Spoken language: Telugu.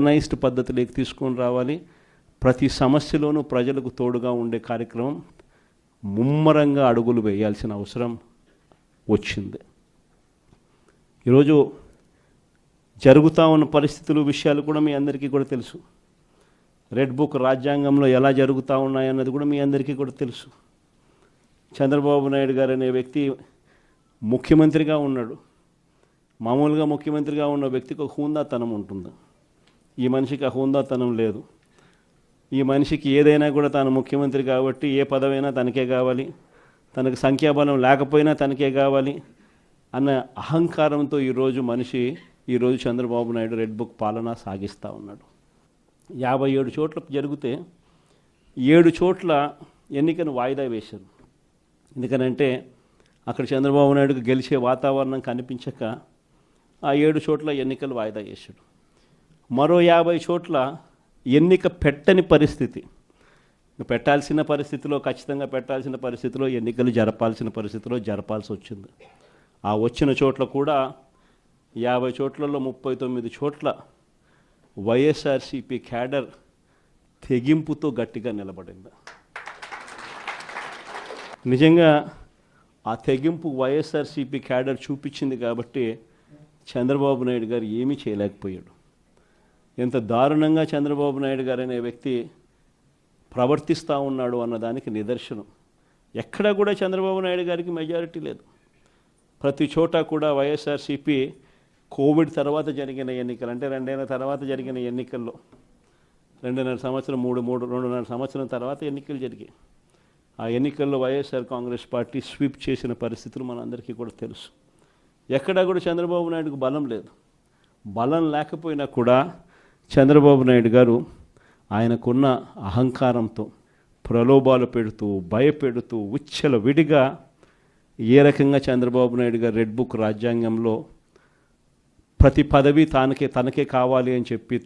ఆర్గనైజ్డ్ పద్ధతిలోకి తీసుకొని రావాలి. ప్రతి సమస్యలోనూ ప్రజలకు తోడుగా ఉండే కార్యక్రమం ముమ్మరంగా అడుగులు వేయాల్సిన అవసరం వచ్చింది. ఈరోజు జరుగుతూ ఉన్న పరిస్థితులు విషయాలు కూడా మీ అందరికీ కూడా తెలుసు. రెడ్ బుక్ రాజ్యాంగంలో ఎలా జరుగుతూ ఉన్నాయన్నది కూడా మీ అందరికీ కూడా తెలుసు. చంద్రబాబు నాయుడు గారు అనే వ్యక్తి ముఖ్యమంత్రిగా ఉన్నాడు. మామూలుగా ముఖ్యమంత్రిగా ఉన్న వ్యక్తికి ఒక హుందాతనం ఉంటుంది. ఈ మనిషికి ఆ హుందాతనం లేదు. ఈ మనిషికి ఏదైనా కూడా తాను ముఖ్యమంత్రి కాబట్టి ఏ పదవైనా తనకే కావాలి, తనకు సంఖ్యాబలం లేకపోయినా తనకే కావాలి అన్న అహంకారంతో ఈరోజు చంద్రబాబు నాయుడు రెడ్ బుక్ పాలన సాగిస్తూ ఉన్నాడు. 57 చోట్ల జరిగితే 7 చోట్ల ఎన్నికను వాయిదా వేశారు. ఎందుకనంటే అక్కడ చంద్రబాబు నాయుడుకు గెలిచే వాతావరణం కనిపించక ఆ 7 చోట్ల ఎన్నికలు వాయిదా చేశాడు. మరో 50 చోట్ల ఎన్నిక పెట్టని పరిస్థితి, పెట్టాల్సిన పరిస్థితిలో ఖచ్చితంగా పెట్టాల్సిన పరిస్థితిలో ఎన్నికలు జరపాల్సిన పరిస్థితిలో జరపాల్సి వచ్చింది. ఆ వచ్చిన చోట్ల కూడా 50 చోట్లలో 39 చోట్ల వైఎస్ఆర్సీపీ క్యాడర్ తెగింపుతో గట్టిగా నిలబడింది. నిజంగా ఆ తెగింపు వైఎస్ఆర్సీపీ క్యాడర్ చూపించింది కాబట్టి చంద్రబాబు నాయుడు గారు ఏమీ చేయలేకపోయాడు. ఎంత దారుణంగా చంద్రబాబు నాయుడు గారు అనే వ్యక్తి ప్రవర్తిస్తూ ఉన్నాడు అన్నదానికి నిదర్శనం. ఎక్కడా కూడా చంద్రబాబు నాయుడు గారికి మెజారిటీ లేదు. ప్రతి చోట కూడా వైఎస్ఆర్సీపీ కోవిడ్ తర్వాత జరిగిన ఎన్నికలు, అంటే 2 ఏళ్ల తర్వాత జరిగిన ఎన్నికల్లో 2.5 సంవత్సరం 2.5 సంవత్సరం తర్వాత ఎన్నికలు జరిగాయి. ఆ ఎన్నికల్లో వైఎస్ఆర్ కాంగ్రెస్ పార్టీ స్వీప్ చేసిన పరిస్థితులు మనందరికీ కూడా తెలుసు. ఎక్కడా కూడా చంద్రబాబు నాయుడుకు బలం లేదు. బలం లేకపోయినా కూడా చంద్రబాబు నాయుడు గారు ఆయనకున్న అహంకారంతో ప్రలోభాలు పెడుతూ భయపెడుతూ విచ్చలవిడిగా ఏ రకంగా చంద్రబాబు నాయుడు గారు రెడ్ బుక్ రాజ్యాంగంలో ప్రతి పదవి తనకే కావాలి అని చెప్పి